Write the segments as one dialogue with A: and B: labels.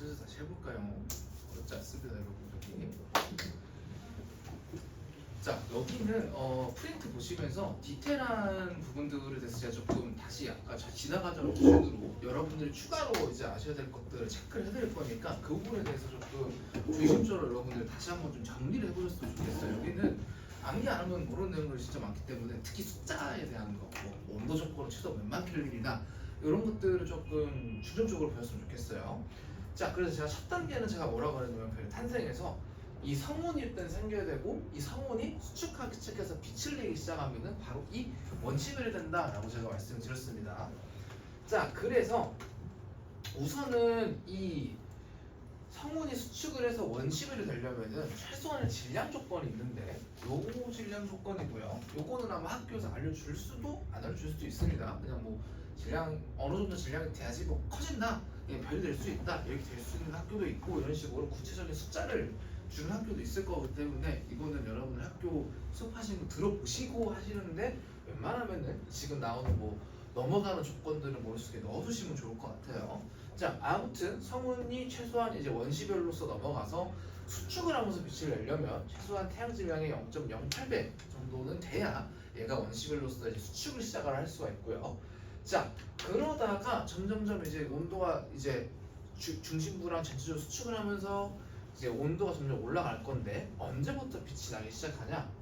A: 슬슬 다시 해볼까요? 어렵지 않습니다, 여러분. 여기. 자, 여기는 프린트 보시면서 디테일한 부분들에 대해서 제가 조금 다시 아까 지나가던 기준으로 여러분들이 추가로 이제 아셔야 될 것들을 체크를 해드릴 거니까 그 부분에 대해서 조금 중심적으로 여러분들 다시 한번 좀 정리를 해보셨으면 좋겠어요. 여기는 암기 안 하면 모르는 내용들이 진짜 많기 때문에 특히 숫자에 대한 거, 뭐 온도 조건을 최소 몇만 켈빈이나 이런 것들을 조금 중점적으로 배웠으면 좋겠어요. 자, 그래서 제가 첫 단계는 제가 뭐라고 하냐면 그 탄생에서 이 성운이 일단 생겨야 되고 이 성운이 수축하기 시작해서 빛을 내기 시작하면은 바로 이 원시별이 된다라고 제가 말씀을 드렸습니다. 자, 그래서 우선은 이 성운이 수축을 해서 원시별이 되려면은 최소한의 질량 조건이 있는데 요거 질량 조건이고요. 요거는 아마 학교에서 알려줄 수도 안 알려줄 수도 있습니다. 그냥 뭐 질량 어느 정도 질량이 돼야지 뭐 커진다, 별이 될 수 있다 이렇게 될 수 있는 학교도 있고 이런 식으로 구체적인 숫자를 주는 학교도 있을 거기 때문에 이거는 여러분들 학교 수업하시는 거 들어보시고 하시는데 웬만하면은 지금 나오는 뭐 넘어가는 조건들을 머릿속에 넣어두시면 좋을 것 같아요. 자, 아무튼 성운이 최소한 이제 원시별로서 넘어가서 수축을 하면서 빛을 내려면 최소한 태양 질량의 0.08배 정도는 돼야 얘가 원시별로서 이제 수축을 시작을 할 수가 있고요. 자, 그러다가 점점점 이제 온도가 이제 중심부랑 전체적으로 수축을 하면서 이제 온도가 점점 올라갈 건데 언제부터 빛이 나기 시작하냐?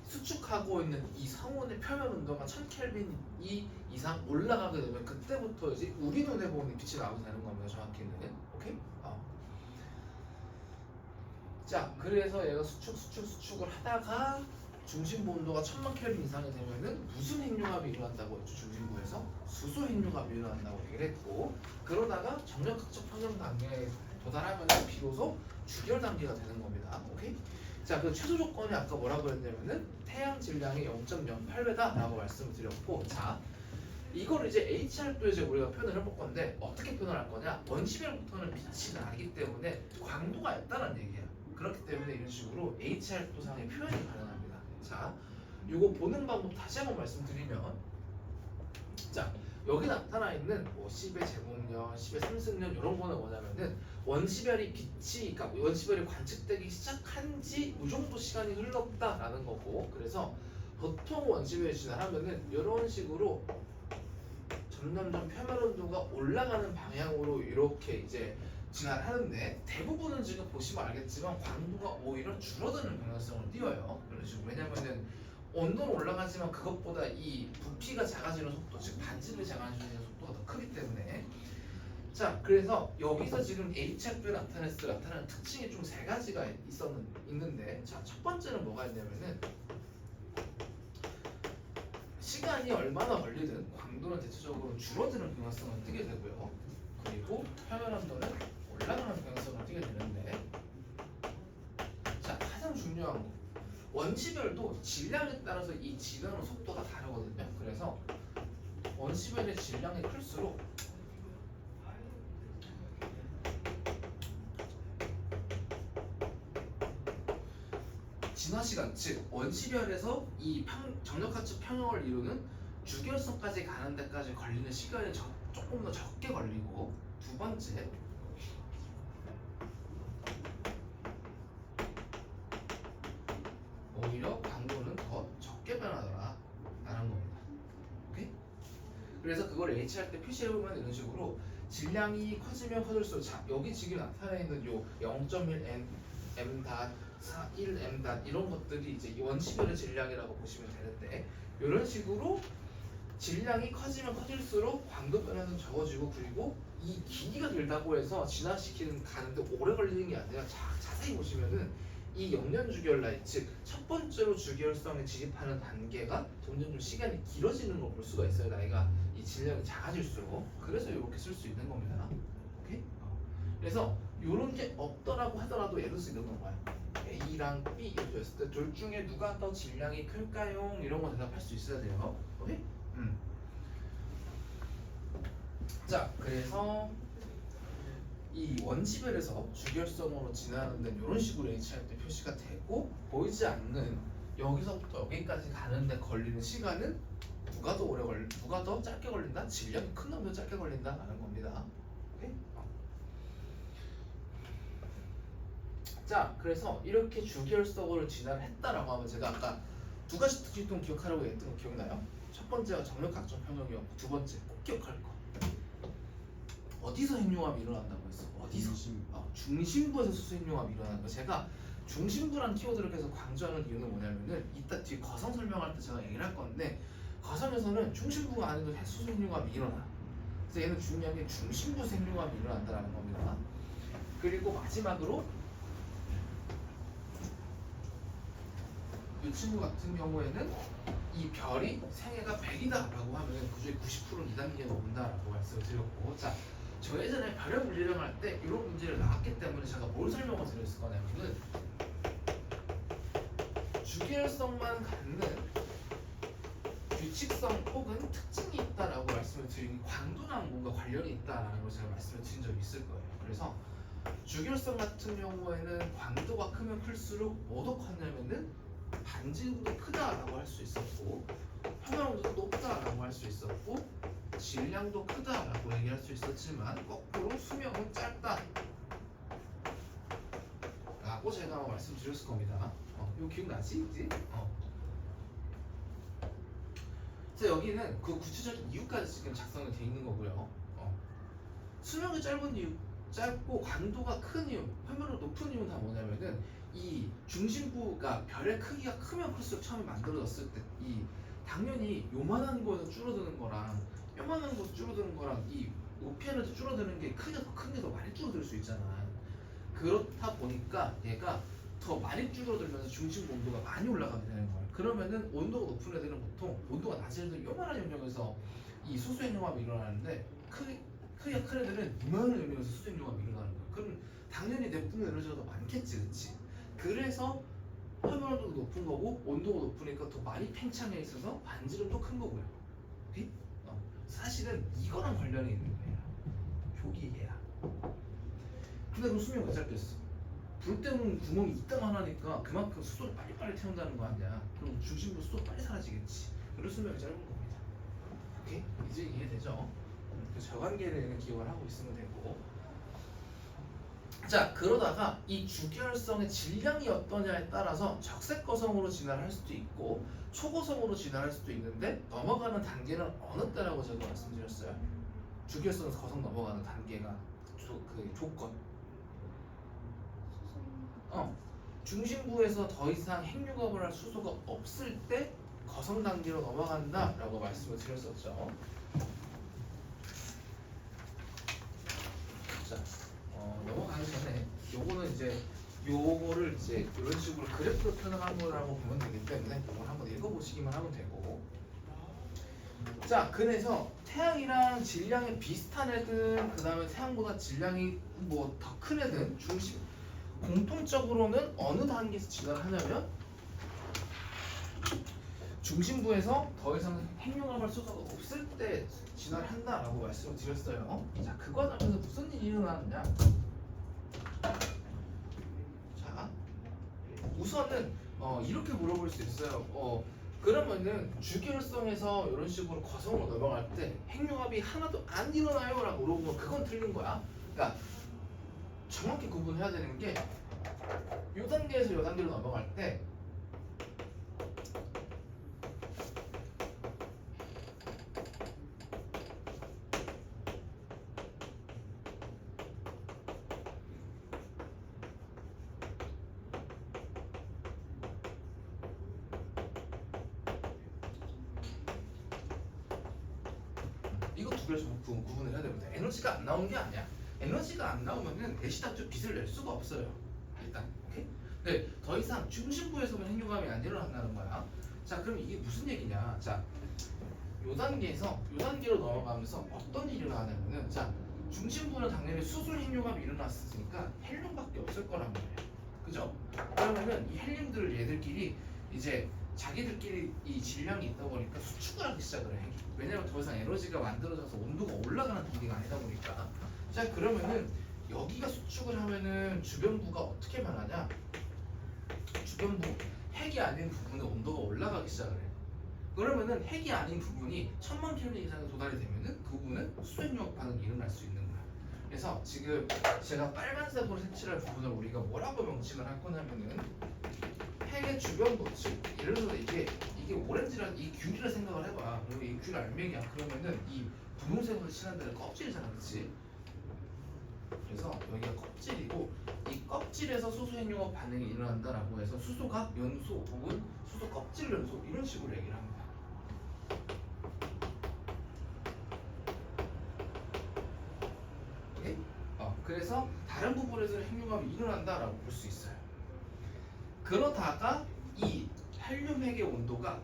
A: 수축하고 있는 이 성운의 표면 온도가 1000켈빈 이상 올라가게 되면 그때부터 이제 우리 눈에 보는 빛이 나오게 되는 겁니다. 정확히는. 오케이? 자, 그래서 얘가 수축을 하다가 중심부 온도가 1000만 켈빈 이상이 되면은 무슨 핵융합이 일어난다고 했죠? 중심부에서 수소 핵융합이 일어난다고 얘기를 했고, 그러다가 정력학적 평형 단계에 도달하면 비로소 주결 단계가 되는 겁니다. 오케이? 자, 그 최소 조건이 아까 뭐라고 했냐면은 태양 질량이 0.08배다라고 말씀을 드렸고, 자, 이걸 이제 HR도 이제 우리가 표현을 해볼 건데 어떻게 표현할 거냐? 원시별부터는 빛이 나기 때문에 광도가 있다는 얘기야. 그렇기 때문에 이런 식으로 HR도 상의 표현이 가능합니다. 자, 이거 보는 방법 다시 한번 말씀드리면, 자, 여기 나타나 있는 뭐 10의 제곱년, 10의 3승년 이런 거는 뭐냐면은 원시별이 빛이, 그러니까 원시별이 관측되기 시작한 지 이 정도 시간이 흘렀다라는 거고, 그래서 보통 원시별이 진화하면은 이런 식으로 점점점 표면 온도가 올라가는 방향으로 이렇게 이제 진화를 하는데, 대부분은 지금 보시면 알겠지만 광도가 오히려 줄어드는 경향성을 띄어요. 그런 식으로. 왜냐면은 온도는 올라가지만 그것보다 이 부피가 작아지는 속도, 즉 반지름이 작아지는 속도가 더 크기 때문에. 자, 그래서 여기서 지금 HR표에 나타나는 특징이 좀 세 가지가 있는데, 자, 첫 번째는 뭐가 있냐면은 시간이 얼마나 걸리든 광도는 대체적으로 줄어드는 경향성을 띠게 되고요. 그리고 표면 온도는 올라가는 경향성을 띠게 되는데, 자, 가장 중요한 거, 원시별도 질량에 따라서 이 진화하는 속도가 다르거든요. 그래서 원시별의 질량이 클수록 진화 시간, 즉 원시별에서 이 정력하측 평형을 이루는 주결성까지 가는 데까지 걸리는 시간이 조금 더 적게 걸리고, 두 번째, 오히려 광도는 더 적게 변하더라 라는 겁니다. 오케이? 그래서 그걸 H할 때 표시해보면 이런 식으로 질량이 커지면 커질수록, 자, 여기 지금 나타나 있는 요 0.1 m 닷 1 m 닷 이런 것들이 이제 원시별의 질량이라고 보시면 되는데, 이런 식으로 질량이 커지면 커질수록 광도 변화는 적어지고, 그리고 이 길이가 길다고 해서 진화시키는 가는데 오래 걸리는 게 아니라, 자세히 보시면은 이 영년 주결 라인, 즉 첫 번째로 주결성에 진입하는 단계가 점점 좀 시간이 길어지는 걸 볼 수가 있어요. 나이가 이 질량이 작아질수록. 그래서 이렇게 쓸 수 있는 겁니다. 오케이? 그래서 이런 게 없더라고 하더라도 예를 들어서 이런 건 거야. A랑 B 이렇게 했을 때 둘 중에 누가 더 질량이 클까요? 이런 거 대답할 수 있어야 돼요. 오케이? 자, 그래서 이 원시별에서 주결성으로 진화하는 데는 이런 식으로 H할 때 표시가 되고, 보이지 않는 여기서부터 여기까지 가는데 걸리는 시간은 누가 더 짧게 걸린다? 질량이 큰 놈이 더 짧게 걸린다라는 겁니다. 오케이? 자, 그래서 이렇게 주기혈성으로 진화를 했다라고 하면 제가 아까 두 가지 특징도 기억하라고 했던 거 기억나요? 첫 번째가 정력 각종 평형이었고 두 번째 꼭 기억할 거. 어디서 핵융합이 일어난다고 했어? 어디서? 중심부에서 수소핵융합이 일어나는 거. 제가 중심부란 키워드를 계속 강조하는 이유는 뭐냐면은 이따 뒤에 거성 설명할 때 제가 얘기를 할 건데 거성에서는 중심부가 아니고 수소핵융합이 일어나. 그래서 얘는 중요한 게 중심부에서 핵융합이 일어난다는 겁니다. 그리고 마지막으로 이 친구 같은 경우에는 이 별이 생애가 100이다라고 하면 그중에 90%는 2단계에 오른다라고 말씀을 드렸고, 자, 저 예전에 별의 물리量할 때 이런 문제를 나왔기 때문에 제가 뭘 설명을 드렸을 거냐면은 주기율성만 갖는 규칙성 혹은 특징이 있다라고 말씀을 드린 광도랑 뭔가 관련이 있다라는 걸 제가 말씀을 드린 적이 있을 거예요. 그래서 주기율성 같은 경우에는 광도가 크면 클수록 뭐도 컸냐면은 반지름도 크다라고 할 수 있었고 평형도 높다라고 할 수 있었고 질량도 크다라고 얘기할 수 있었지만 거꾸로 수명은 짧다 라고 제가 한번 말씀드렸을 겁니다. 이거 기억나지? 이제? 그래서 여기는 그 구체적인 이유까지 지금 작성이 돼 있는 거고요. 수명이 짧은 이유, 짧고 광도가 큰 이유, 표면으로 높은 이유는 다 뭐냐면은 이 중심부가 별의 크기가 크면 클수록 처음에 만들어졌을 때 이 당연히 요만한 거에서 줄어드는 거랑 요만한 거에서 줄어드는 거랑 이 높이에서 줄어드는 게 크기가 더 큰 게 더 많이 줄어들 수 있잖아. 그렇다 보니까 얘가 더 많이 줄어들면서 중심부 온도가 많이 올라가게 되는 거야. 그러면은 온도가 높은 애들은 보통 온도가 낮은 애들은 요만한 영역에서 이 수소핵융합이 일어나는데 크기가 큰 애들은 이만한 영역에서 수소핵융합이 일어나는 거야. 그럼 당연히 내뿜는 에너지가 더 많겠지, 그렇지? 그래서 표면온도도 높은 거고 온도가 높으니까 더 많이 팽창해 있어서 반지름도 큰 거고요. 오케이? 사실은 이거랑 관련이 있는 거야. 표기 얘야. 근데 그럼 수명이 왜 짧겠어? 불 때문에 구멍이 이따만 하니까 그만큼 수소를 빨리빨리 태운다는 거 아니야. 그럼 중심부 수소 빨리 사라지겠지. 그래서 수명이 짧은 겁니다. 오케이? 이제 이해되죠? 그 저관계를 기억을 하고 있으면 되고. 자, 그러다가 이 주기혈성의 질량이 어떠냐에 따라서 적색거성으로 진화를 할 수도 있고 초고성으로 진화할 수도 있는데 넘어가는 단계는 어느 때라고 제가 말씀드렸어요? 주기혈성에서 거성 넘어가는 단계가 그 조건. 중심부에서 더 이상 핵융합을 할 수소가 없을 때 거성 단계로 넘어간다라고 말씀을 드렸었죠. 자, 넘어가기 전에 요거는 이제 요거를 이제 이런 식으로 그래프로 표현한 거라고 보면 되기 때문에 이걸 한번 읽어보시기만 하면 되고. 자, 그래서 태양이랑 질량이 비슷한 애든 그 다음에 태양보다 질량이 뭐 더 큰 애든 중심 공통적으로는 어느 단계에서 진화를 하냐면 중심부에서 더 이상 핵융합할 수소가 없을 때 진화를 한다라고 말씀을 드렸어요. 자, 그 과정에서 무슨 일이 일어나느냐? 자, 우선은 이렇게 물어볼 수 있어요. 그러면은 주기율성에서 이런 식으로 거성으로 넘어갈 때 핵융합이 하나도 안 일어나요? 라고 물어보면 그건 틀린 거야. 그러니까 정확히 구분해야 되는 게 이 단계에서 이 단계로 넘어갈 때 이거 두 개를 좀 구분을 해야 됩니다. 에너지가 안 나오는 게 아니야. 에너지가 안 나오면은 대시닥쳐 빛을 낼 수가 없어요. 일단, 오케이? 네, 더 이상 중심부에서만 핵융합이 안 일어난다는 거야. 자, 그럼 이게 무슨 얘기냐? 자, 요 단계에서 요 단계로 넘어가면서 어떤 일이 일어나냐면은, 자, 중심부는 당연히 수소 핵융합이 일어났으니까 헬륨밖에 없을 거란 말이에요. 그죠? 그러면은 이 헬륨들 얘들끼리 이제 자기들끼리 이 질량이 있다 보니까 수축을 하기 시작을 해. 왜냐면 더 이상 에너지가 만들어져서 온도가 올라가는 단계가 아니다 보니까. 자, 그러면은 여기가 수축을 하면은 주변부가 어떻게 변하냐? 주변부 핵이 아닌 부분의 온도가 올라가기 시작을 해. 그러면은 핵이 아닌 부분이 1000만 켈빈 이상에 도달이 되면은 그 부분은 수소핵융합 반응이 일어날 수 있는 거야. 그래서 지금 제가 빨간색으로 색칠할 부분을 우리가 뭐라고 명칭을 할 거냐면은 핵의 주변부, 즉 예를 들어서 이게 오렌지란 이 귤이라 생각을 해봐. 그리고 이 귤 알맹이야. 그러면은 이 분홍색으로 칠한 데는 껍질이잖아, 그렇지? 그래서 여기가 껍질이고 이 껍질에서 수소 핵융합 반응이 일어난다라고 해서 수소가 연소 혹은 수소 껍질 연소 이런 식으로 얘기를 합니다. 오케이? 그래서 다른 부분에서는 핵융합이 일어난다라고 볼 수 있어요. 그러다가 이 헬륨 핵의 온도가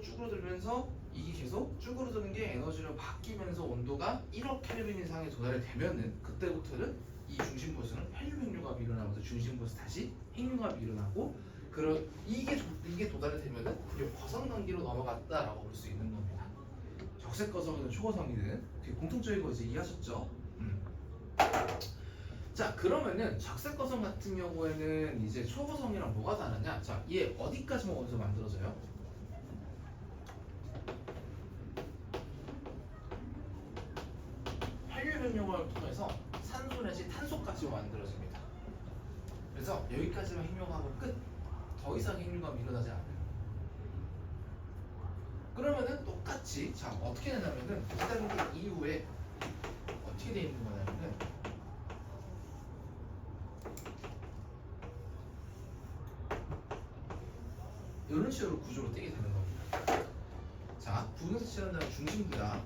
A: 쭈그러들면서 이게 계속 쭈그러드는 게 에너지로 바뀌면서 온도가 1억 켈빈 이상에 도달이 되면은 그때부터는 이 중심부에서는 헬륨 핵융합이 일어나면서 중심부에서 다시 핵융합이 일어나고 이게 도달이 되면은 이제 거성 단계로 넘어갔다라고 볼 수 있는 겁니다. 적색 거성이든 초거성이든 공통적인 거 이제 이해하셨죠? 자, 그러면은 적색 거성 같은 경우에는 이제 초거성이랑 뭐가 다르냐? 자, 얘 어디까지만 원소 만들어져요? 헬륨 핵융합을 통해서 산소 내지 탄소까지 만들어집니다. 그래서 여기까지만 핵융합은 끝. 더 이상 핵융합이 일어나지 않아요. 그러면은 똑같이 자 어떻게 되냐면은 2단계 이후에 어떻게 돼 있는 거냐면은 이런 식으로 구조로 뜨게 되는 겁니다. 자, 분해서 칠한다는 중심부야.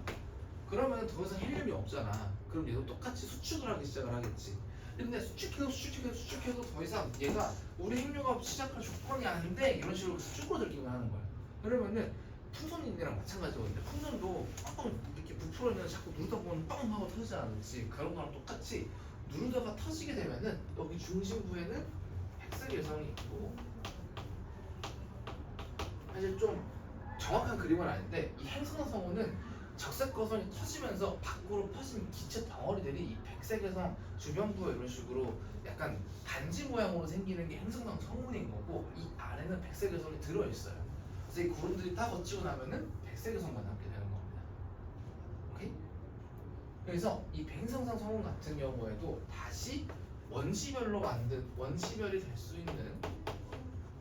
A: 그러면 더 이상 헬륨이 없잖아. 그럼 얘도 똑같이 수축을 하기 시작을 하겠지. 근데 수축해도 더 이상 얘가 우리 핵융합 시작할 조건이 아닌데 이런 식으로 쭈그러들기만 하는 거야. 그러면은 풍선이랑 마찬가지거든요. 풍선도 빵빵 이렇게 부풀어 있는 자꾸 누르다 보면 빵 하고 터지지 않을지 그런 거랑 똑같이 누르다가 터지게 되면은 여기 중심부에는 백색 예성이 있고 사실 좀 정확한 그림은 아닌데 이 행성성호는 적색 거성이 터지면서 밖으로 퍼진 기체 덩어리들이 이 백색에서 주변부에 이런 식으로 약간 반지 모양으로 생기는 게 행성성 성분인 거고 이 안에는 백색 여성이 들어있어요. 그래서 이 구름들이 다 거치고 나면은 백색 여성만 남게 되는 겁니다. 오케이? 그래서 이 백행성상 성분 같은 경우에도 다시 원시별이 될 수 있는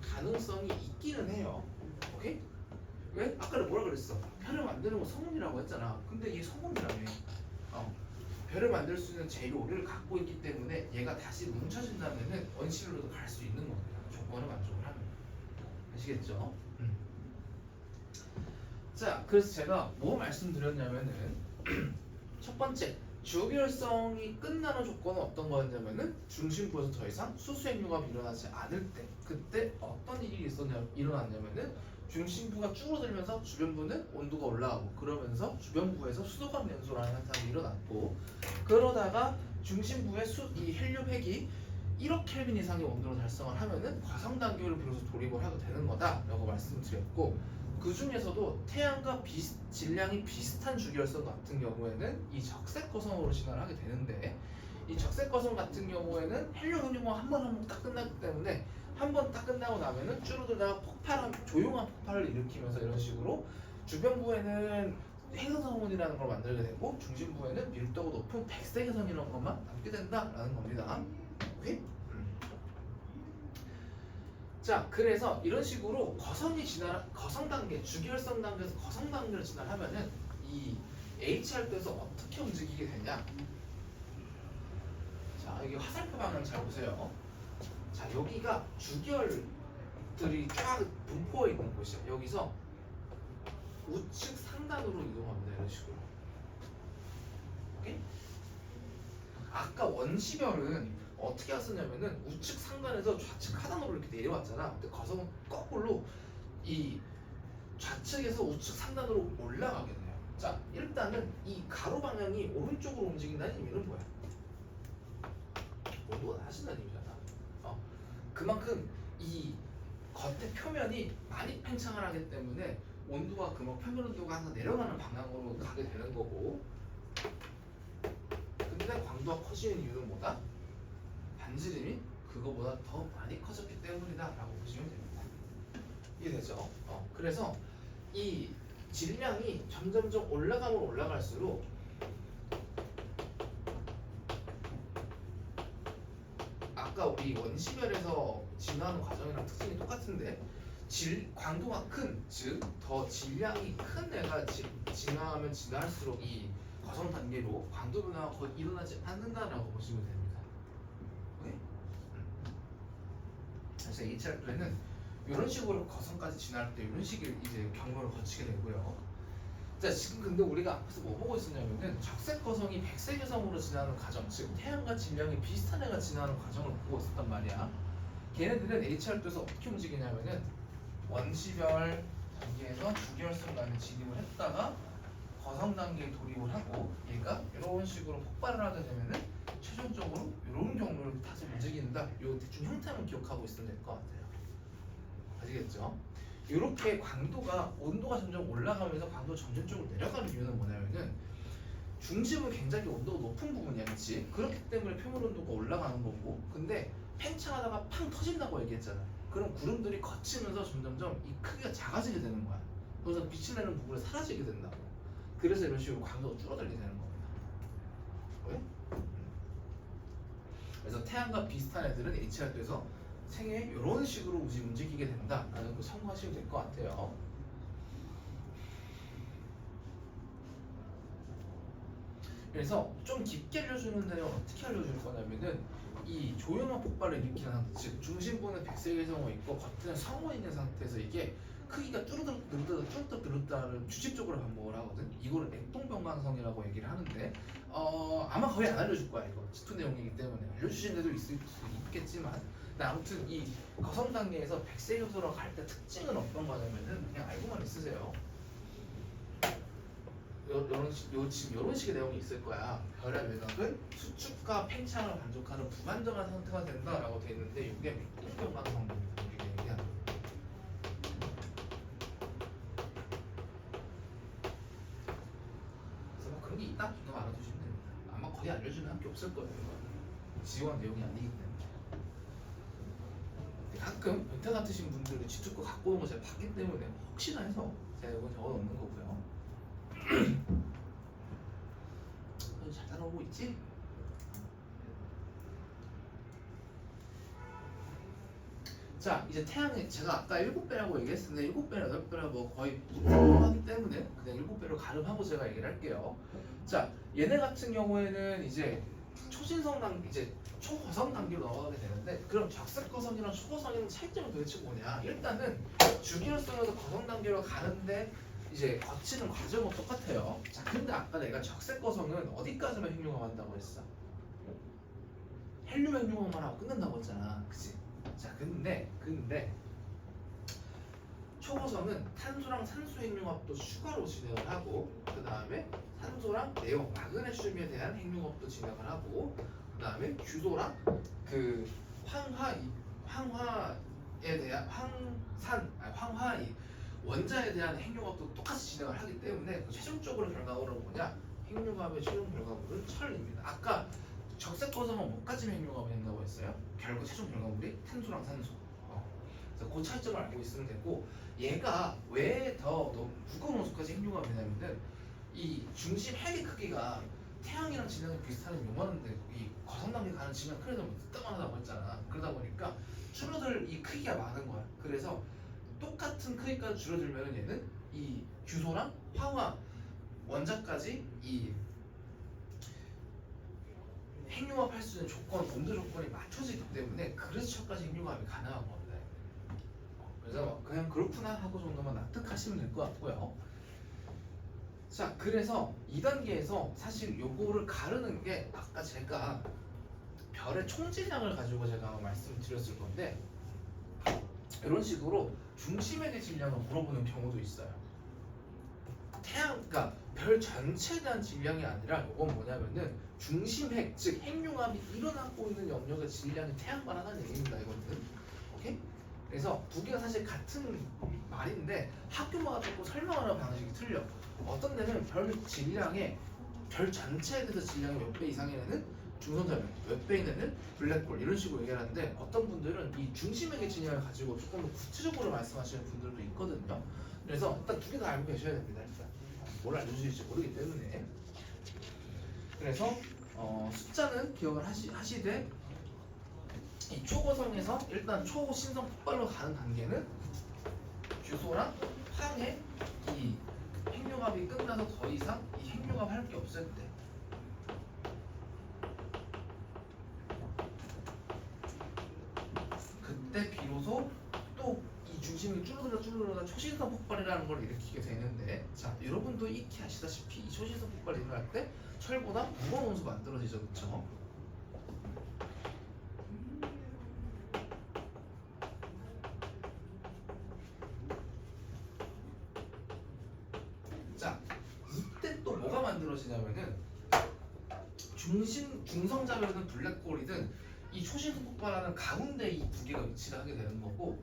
A: 가능성이 있기는 해요. 오케이? 왜? 아까 뭐라 그랬어? 별을 만드는 건 성운이라고 했잖아. 근데 이게 성운이라며. 별을 만들 수 있는 재료를 갖고 있기 때문에 얘가 다시 뭉쳐진다면은 원시별로도 갈 수 있는 겁니다. 조건을 만족을 하면. 아시겠죠? 자, 그래서 제가 뭐 말씀드렸냐면은 첫 번째 주결성이 끝나는 조건은 어떤 거였냐면은 중심부에서 더 이상 수수핵융합이 일어나지 않을 때 그때 어떤 일이 일어났냐면은 중심부가 줄어들면서 주변부는 온도가 올라가고 그러면서 주변부에서 수도관 연소라는 현상이 일어났고 그러다가 중심부의 이 헬륨핵이 1억 켈빈 이상의 온도를 달성을 하면은 과성 단계로 비로소 돌입을 하게 되는 거다라고 말씀드렸고 그 중에서도 태양과 질량이 비슷한 주기열성 같은 경우에는 이 적색 거성으로 진화를 하게 되는데 이 적색 거성 같은 경우에는 헬륨 핵융합 한 번 딱 끝나기 때문에 한 번 딱 끝나고 나면은 줄어들다가 조용한 폭발을 일으키면서 이런 식으로 주변부에는 행성성분이라는 걸 만들게 되고 중심부에는 밀도가 높은 백색 해성이라는 것만 남게 된다라는 겁니다. 오케이? 자, 그래서 이런 식으로 거성 단계, 주기활성 단계에서 거성 단계를 진화하면은 이 HR도에서 어떻게 움직이게 되냐? 자, 여기 화살표 방향 잘 보세요. 자, 여기가 주기열들이 쫙 분포해 있는 곳이야. 여기서 우측 상단으로 이동합니다. 이런 식으로. 오케이? 아까 원시별은 어떻게 왔었냐면은 우측 상단에서 좌측 하단으로 이렇게 내려왔잖아. 근데 거성은 거꾸로 이 좌측에서 우측 상단으로 올라가게 돼요. 자, 일단은 이 가로 방향이 오른쪽으로 움직인다는 의미는 뭐야? 온도가 낮아진다는 의미잖아. 그만큼 이 겉의 표면이 많이 팽창을 하기 때문에 온도가 표면 온도가 항상 내려가는 방향으로 가게 되는 거고 근데 반지름의 광도가 커지는 이유는 뭐다? 반지름이 그거보다 더 많이 커졌기 때문이다라고 보시면 됩니다. 이해되죠? 그래서 이 질량이 점점점 올라가면 올라갈수록 아까 우리 원시별에서 진화하는 과정이랑 특징이 똑같은데 광도가 큰, 즉 더 질량이 큰 애가 진화하면 진화할수록 이 과정 단계로 광도 변화가 거의 일어나지 않는다라고 보시면 됩니다. 오케이? 그래서 HR플랜은 이런 식으로 거성까지 진화할 때 이런 식의 이제 경로를 거치게 되고요. 자, 지금 근데 우리가 앞에서 뭐 보고 있었냐면은 적색 거성이 백색 여성으로 진화하는 과정, 즉 태양과 질량이 비슷한 애가 진화하는 과정을 보고 있었단 말이야. 걔네들은 HR도에서 어떻게 움직이냐면은 원시별 단계에서 주기혈성 간에 진입을 했다가 거성 단계에 돌입을 하고 얘가 이런 식으로 폭발을 하게 되면은 최종적으로 이런 경로를 타서 움직인다. 요 대충 형태만 기억하고 있으면 될 것 같아요. 아시겠죠? 이렇게 광도가 온도가 점점 올라가면서 광도가 점점적으로 내려가는 이유는 뭐냐면은 중심은 굉장히 온도가 높은 부분이야, 그렇지? 그렇기 때문에 표면 온도가 올라가는 거고, 근데 팽창하다가 팡 터진다고 얘기했잖아. 그럼 구름들이 거치면서 점점점 이 크기가 작아지게 되는 거야. 그래서 빛이 나는 부분이 사라지게 된다고. 그래서 이런 식으로 광도가 줄어들게 되는 겁니다. 왜? 그래서 태양과 비슷한 애들은 HR도에서 생에 이런 식으로 움직이게 된다라는 거 참고하시면 될 것 같아요. 그래서 좀 깊게 알려주는 데는 어떻게 알려줄 거냐면은 이 조용한 폭발을 일으키는 상태, 즉 중심부는 백색의 성어 있고 겉에는 성어 있는 상태에서 이게 크기가 뚜루뚜루 늘었다 뚜루뚜루 늘었다를 주집적으로 반복을 하거든. 이거를 액동변광성이라고 얘기를 하는데 아마 거의 안 알려줄 거야. 이거 지투 내용이기 때문에 알려주신 데도 있겠지만 근데 아무튼 이 거성 단계에서 백색 요소로 갈 때 특징은 어떤 거냐면은 그냥 알고만 있으세요. 지금 이런 식의 내용이 있을 거야. 별의 외곽은 수축과 팽창을 만족하는 불안정한 상태가 된다라고 돼 있는데 이게 액동변광성입니다. 우리가 얘기하는. 그래서 뭐 그런 게 있다 정도 알아두시면 됩니다. 아마 거의 알려주는 학교 없을 거예요. 지원 내용이 아니기 때문에. 가끔 변태 같으신 분들은 지투거 갖고 오는 거 제가 봤기 때문에 혹시나 해서 제가 이건 적어놓는 거고요. 잘 따라오고 있지? 자, 이제 태양이 제가 아까 7배라고 얘기했었는데 7배나 8배라 뭐 거의 무통하기 때문에 그냥 7배로 가름하고 제가 얘기를 할게요. 자, 얘네 같은 경우에는 이제 초신성 단계, 이제 초거성 단계로 넘어가게 되는데 그럼 적색 거성이랑 초거성이랑 차이점은 도대체 뭐냐? 일단은 주기율성에서 거성 단계로 가는데 이제 거치는 과정은 똑같아요. 자, 근데 아까 내가 적색 거성은 어디까지만 핵융합한다고 했어? 헬륨 핵융합만 하고 끝난다고 했잖아, 그치? 자, 근데 초고성은 탄소랑 산소 핵융합도 추가로 진행을 하고 그 다음에 산소랑 네온, 마그네슘에 대한 핵융합도 진행을 하고 그 다음에 규소랑 그 황화에 대한 황화 원자에 대한 핵융합도 똑같이 진행을 하기 때문에 최종적으로 결과물은 뭐냐? 핵융합의 최종 결과물은 철입니다. 아까 적색 거성은 뭐까지 핵융합이 된다고 했어요? 결국 최종 결과물이 탄소랑 산소. 그래서 그 차이점을 알고 있으면 되고 얘가 왜 더 무거운 원소까지 핵융합이 되냐면은 이 중심 핵의 크기가 태양이랑 질량이 비슷하면 요만한데 이 거성 단계 가는 질량 크게 되면 뜨거하다고 했잖아. 그러다 보니까 줄어들 이 크기가 많은 거야. 그래서 똑같은 크기까지 줄어들면 얘는 이 규소랑 황화 원자까지 이 핵융합할 수 있는 조건, 온도 조건이 맞춰지기 때문에 그래서 저까지 핵융합이 가능한 겁니다. 그래서 그냥 그렇구나 하고 정도만 납득하시면 될 것 같고요. 자, 그래서 2단계에서 사실 요거를 가르는 게 아까 제가 별의 총질량을 가지고 제가 말씀을 드렸을 건데 이런 식으로 중심핵의 질량을 물어보는 경우도 있어요. 그러니까 별 전체에 대한 질량이 아니라 이건 뭐냐면은 중심핵, 즉 핵융합이 일어나고 있는 영역의 질량이 태양만 하다는 얘기입니다. 이거는. 오케이? 그래서 두 개가 사실 같은 말인데 학교마다 조금 설명하는 방식이 틀려. 어떤 데는 별 질량의 별 전체에 대해서 질량이 몇 배 이상의 애는 중성자별, 몇 배인 애는 블랙홀 이런 식으로 얘기를 하는데 어떤 분들은 이 중심의 질량을 가지고 조금 더 구체적으로 말씀하시는 분들도 있거든요. 그래서 일단 두 개 다 알고 계셔야 됩니다. 일단 뭘 알려주실지 모르기 때문에. 그래서 숫자는 기억을 하시되 이 초고성에서 일단 초신성 폭발로 가는 단계는 규소랑 황의 이 핵융합이 끝나서 더 이상 이 핵융합 할 게 없을 때 그때 비로소 또 이 중심이 쭈르르다 초신성 폭발이라는 걸 일으키게 되는데 자 여러분도 익히 아시다시피 이 초신성 폭발이 일어날 때 철보다 무거운 원소 만들어지죠 그쵸? 자 이때 또 뭐가 만들어지냐면은 중성자별이든 블랙홀이든 이 초신성 폭발하는 가운데 이 두 개가 위치를 하게 되는 거고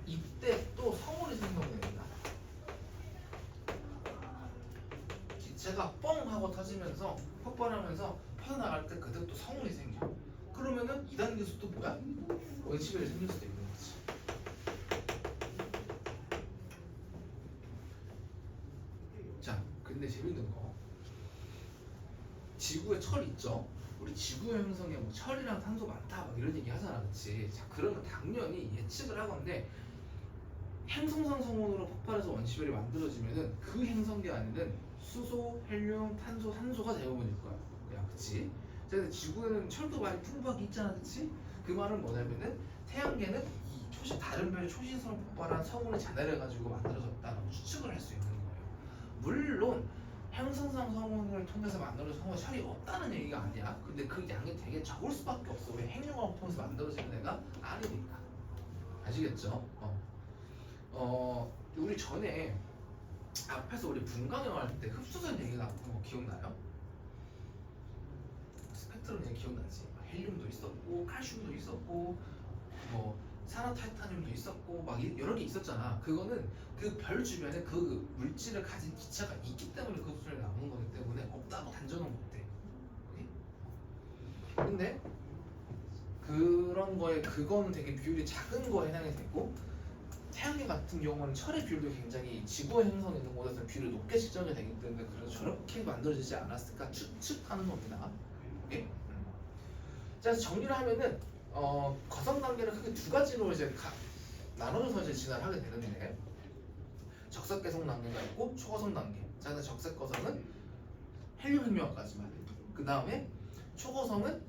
A: 이때 또 성운이 생성됩니다. 기체가 뻥 하고 터지면서 폭발하면서 퍼져나갈 때 그때 또 성운이 생겨. 그러면은 2단계에서 또 뭐야? 원시별이 생길 수도 있는 거지. 자, 근데 재밌는 거 지구에 철 있죠? 우리 지구 형성에 뭐 철이랑 산소 많다 막 이런 얘기 하잖아, 그렇지? 자, 그러면 당연히 예측을 하건데 행성상 성운으로 폭발해서 원시별이 만들어지면은 그 행성계 안에는 수소, 헬륨, 탄소, 산소가 대부분일 거야. 그냥 그치? 자, 근데 지구에는 철도 많이 풍부하게 있잖아, 그치? 그 말은 뭐냐면은 태양계는 이 다른 별의 초신성 폭발한 성운을 제너해가지고 만들어졌다라고 추측을 할 수 있는 거예요. 물론 행성상 성운을 통해서 만들어진 성운이 철이 없다는 얘기가 아니야. 근데 그 양이 되게 적을 수밖에 없어. 왜 핵융합을 통해서 만들어지는 애가 아니니까. 아시겠죠? 우리 전에 앞에서 우리 분광형 할 때 흡수선 얘기 나왔던 거 기억나요? 스펙트럼 얘기 기억나지? 헬륨도 있었고 칼슘도 있었고 뭐 산화타이타늄도 있었고 막 여러 개 있었잖아. 그거는 그 별 주변에 그 물질을 가진 기체가 있기 때문에 그 흡수선이 나오는 거기 때문에 없다고 단정은 못해. 근데 그런 거에 그건 되게 비율이 작은 거에 해당이 되고 태양계 같은 경우는 철의 비율도 굉장히 지구의 행성에 있는 곳에서 비율이 높게 측정이 되기 때문에 그래서 저렇게 만들어지지 않았을까 추측하는 겁니다. 오케이? 자, 그래서 정리를 하면은 거성 단계를 크게 두 가지로 이제 나눠져서 이제 진화를 하게 되는데 적색 개성 단계가 있고 초거성 단계. 자, 근데 적색 거성은 헬륨 핵융합까지만. 그 다음에 초거성은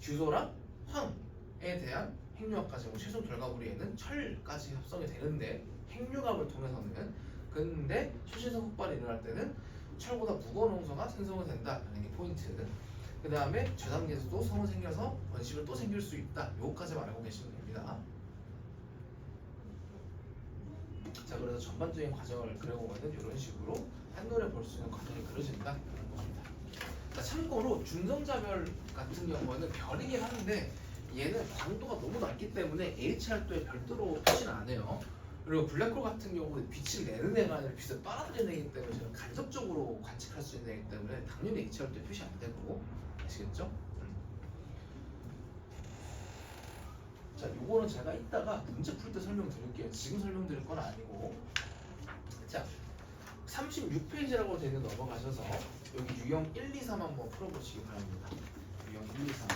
A: 규소랑 황에 대한 핵융합까지 최종 결과물에는 철까지 합성이 되는데 핵융합을 통해서는 근데 초신성 폭발이 일어날 때는 철보다 무거운 홍소가 생성이 된다는 게 포인트. 그 다음에 저단계에서도 성은 생겨서 원심은 또 생길 수 있다. 요거까지만 알고 계시면 됩니다. 자, 그래서 전반적인 과정을 그려보면 이런 식으로 한눈에 볼 수 있는 과정이 그려진다는 겁니다. 자, 참고로 중성자별 같은 경우는 별이긴 한데 얘는 광도가 너무 낮기 때문에 HR도에 별도로 표시는 안 해요. 그리고 블랙홀 같은 경우는 빛을 내는 애가 아니라 빛을 빨아들이는 애이기 때문에 저는 간접적으로 관측할 수 있는 애이기 때문에 당연히 HR도에 표시 안 되고 아시겠죠? 자, 요거는 제가 이따가 문제 풀 때 설명드릴게요. 지금 설명드릴 건 아니고. 자, 36페이지라고 되는 넘어가셔서 여기 유형 1, 2, 3 한번 풀어보시기 바랍니다. 유형 1, 2, 3.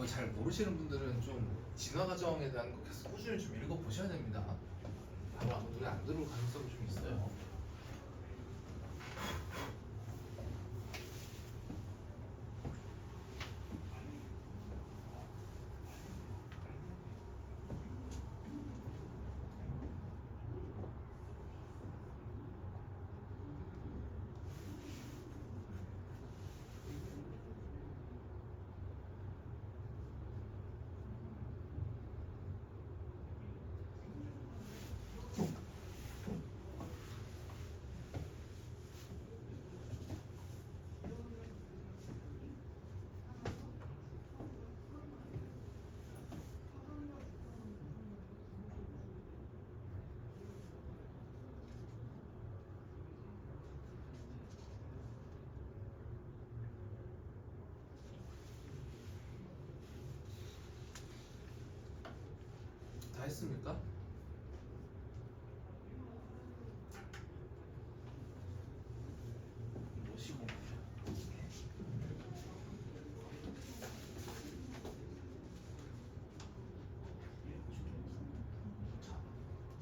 A: 이거 잘 모르시는 분들은 좀 진화 과정에 대한 거 계속 꾸준히 좀 읽어 보셔야 됩니다. 바로 아마 눈에 안 들어올 가능성이 좀 있어요. 다 했습니까? 보시고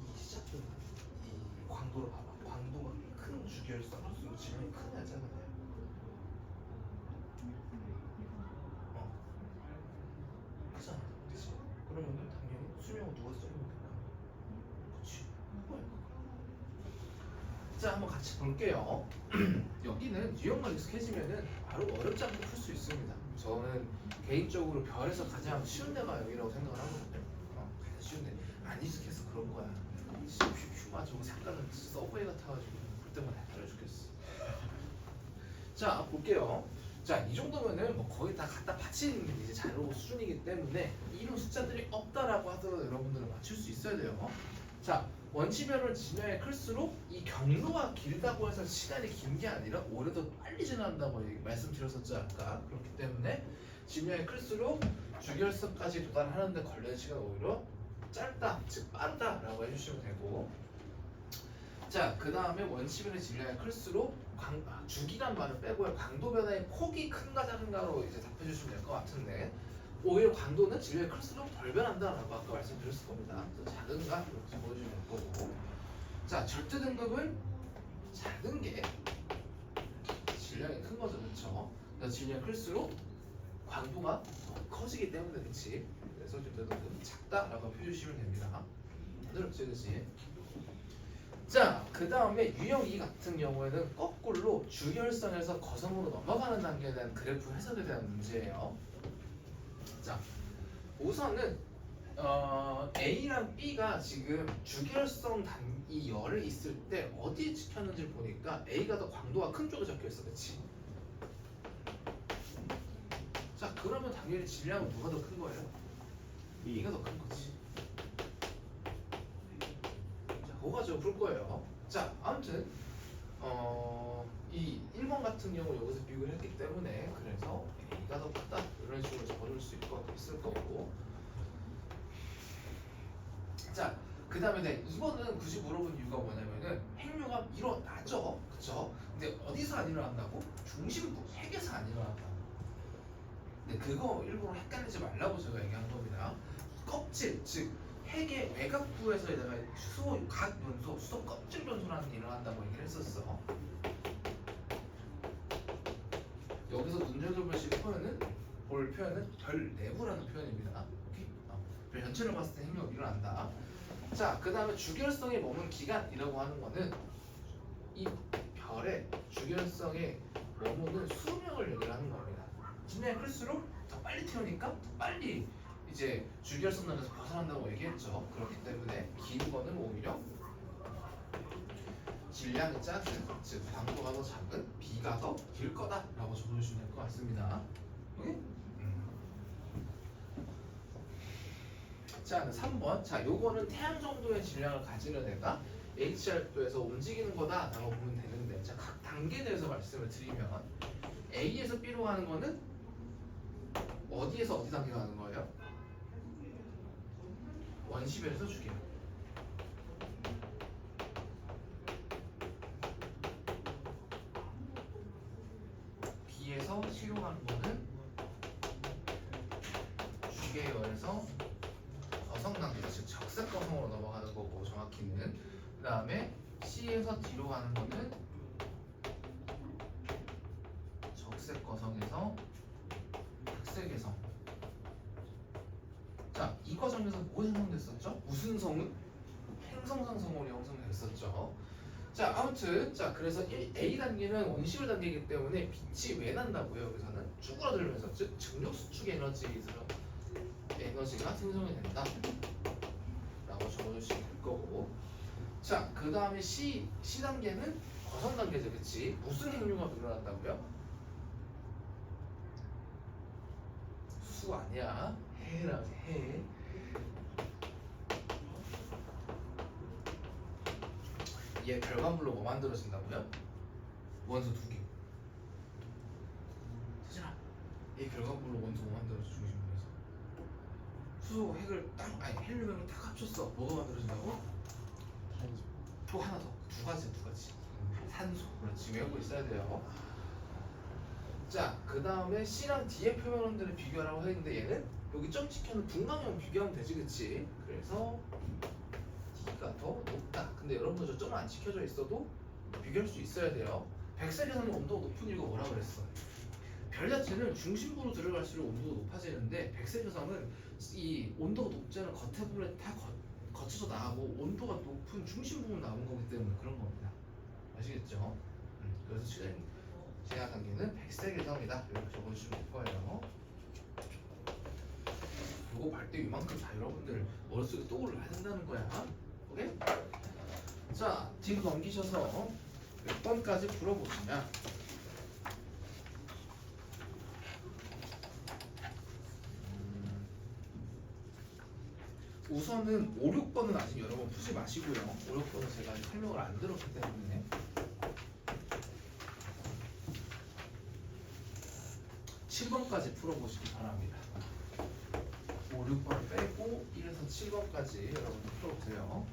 A: 이 시작점 이 광도를 봐봐. 광도가 큰 주결성일수록 질량이 크게 하잖아요. 크잖아, 그치? 그러면 당연히 수명은 누가 써주면 될까? 그치? 뭐야? 자, 한번 같이 볼게요. 여기는 유형만 익숙해지면은 바로 어렵지 않게 풀 수 있습니다. 저는 개인적으로 별에서 가장 쉬운 데가 여기라고 생각을 하거든요. 가장 쉬운 데. 안 익숙해서 그런 거야. 휴마 저거 색깔은 서브웨이 같아가지고 볼 때마다 헷갈려 죽겠어. 자, 볼게요. 자, 이 정도면은 뭐 거의 다 갖다 바치는 게 이제 자료 수준이기 때문에 이런 숫자들이 없다라고 하더라도 여러분들은 맞출 수 있어야 돼요. 자, 원시별은 진화에 클수록 이 경로가 길다고 해서 시간이 긴 게 아니라 오히려 더 빨리 지나간다고 말씀드렸었죠 아까. 그렇기 때문에 진화에 클수록 주결성까지 도달하는데 걸리는 시간이 오히려 짧다, 즉 빠르다라고 해주시면 되고. 자, 그 다음에 원시별의 질량이 클수록 주기란 말을 빼고요. 광도 변화의 폭이 큰가 작은가로 이제 답해주시면 될 것 같은데 오히려 광도는 질량이 클수록 덜 변한다라고 아까 말씀드렸을 겁니다. 그래서 작은가 이렇게 보여주면 될 거고. 자, 절대 등급은 작은 게 질량이 큰 거죠, 그렇죠? 그래서 질량이 클수록 광도가 더 커지기 때문에 그렇지. 그래서 절대 등급은 작다라고 표시해주시면 됩니다. 그렇지, 그렇지. 자, 그 다음에 유형 2 같은 경우에는 거꾸로 주결성에서 거성으로 넘어가는 단계에 대한 그래프 해석에 대한 문제예요. 자, 우선은 A랑 B가 지금 주결성 이 열에 있을 때 어디에 찍혔는지를 보니까 A가 더 광도가 큰 쪽에 적혀있어, 그렇지? 자, 그러면 당연히 질량은 누가 더 큰 거예요? B가 더 큰 거지. 자, 그거 가지고 풀 거예요. 자, 아무튼 이 1번 같은 경우 여기서 비교를 했기 때문에 그래서 A가 더 크다 이런 식으로 적어줄 수 있을 거고. 자, 그 다음에 2번은 굳이 물어본 이유가 뭐냐면은 핵류가 일어나죠, 그쵸? 근데 어디서 안 일어난다고? 중심부, 핵에서 안 일어난다고. 근데 그거 일부러 헷갈리지 말라고 제가 얘기한 겁니다. 껍질, 즉 핵의 외곽부에서에다가 각 변소, 수소 껍질 변소라는 게 일어난다고 얘기를 했었어. 여기서 눈여겨보실 표현은 볼 표현은 별 내부라는 표현입니다. 오케이? 별 전체를 봤을 때 핵류가 일어난다. 자, 그 다음에 주결성에 머문 기간이라고 하는 거는 이 별의 주결성에 머무는 수명을 얘기를 하는 겁니다. 진량이 클수록 더 빨리 태우니까 더 빨리 이제 주결성단에서 벗어난다고 얘기했죠. 그렇기 때문에 긴 거는 오히려 질량이 작은, 즉 광도가 더 작은 B가 더 길 거다라고 적어주시면 될 것 같습니다. 오케이? 자, 3번. 자, 요거는 태양 정도의 질량을 가지는 애가 HR도에서 움직이는 거다라고 보면 되는데, 자, 각 단계에 대해서 말씀을 드리면 A에서 B로 가는 거는 어디에서 어디 단계 가는 거예요? 원시별에서 주기로. B에서 C로 가는 거는 비계열에서 거성 단계, 즉 적색 거성으로 넘어가는 거고 정확히는. 그 다음에 C에서 D로 가는 거는 적색 거성에서 흑색 개성. 자, 이 과정에서 뭐 형성됐었죠? 무슨 성은? 행성상성으로 형성됐었죠. 자, 아무튼 자 그래서 A 단계는 원시울 단계이기 때문에 빛이 왜 난다고요? 여기서는 쭈그러들면서 즉 증력 수축 에너지가 생성이 된다 라고 적어주시면 될 거고. 자, 그 다음에 C 단계는 거성 단계죠, 그치? 무슨 행류가 늘어난다고요? 수 아니야, 해랑 해. 얘 결과물로 뭐 만들어진다고요? 원소 두 개. 서진아, 얘 결과물로 원소 뭐 만들어져 중심부에서? 수소 핵을 딱 아니 헬륨을 딱 합쳤어. 뭐가 만들어진다고? 또 하나 더. 두 가지. 산소. 그렇지, 외우고 있어야 돼요. 자, 그 다음에 C랑 D의 표면원들을 비교하라고 했는데 얘는 여기 점 찍혀는 분광형 비교하면 되지, 그치? 그래서 D가 더 높다. 근데 여러분들 저 점 안 찍혀져 있어도 비교할 수 있어야 돼요. 백색에서는 온도가 높은 이유가 뭐라 그랬어? 별 자체는 중심부로 들어갈수록 온도가 높아지는데 백색에서는 이 온도가 높지 않은 겉에 부분에 다 거쳐서 나가고 온도가 높은 중심 부분 나오는 거기 때문에 그런 겁니다. 아시겠죠? 그래서 제약 단계는 백색에서입니다. 이렇게 적어주시면 될 거예요. 요거 발 때 이만큼 다 여러분들 머릿속에 떠올라야 된다는 거야. 오케이? 자, 뒤로 넘기셔서 몇 번까지 풀어보시면 우선은 5, 6번은 아직 여러 번 푸지 마시고요. 5, 6번은 제가 아직 설명을 안 들었기 때문에 7번까지 풀어보시기 바랍니다. 5, 6번을 빼고 1에서 7번까지 여러분 풀어보세요.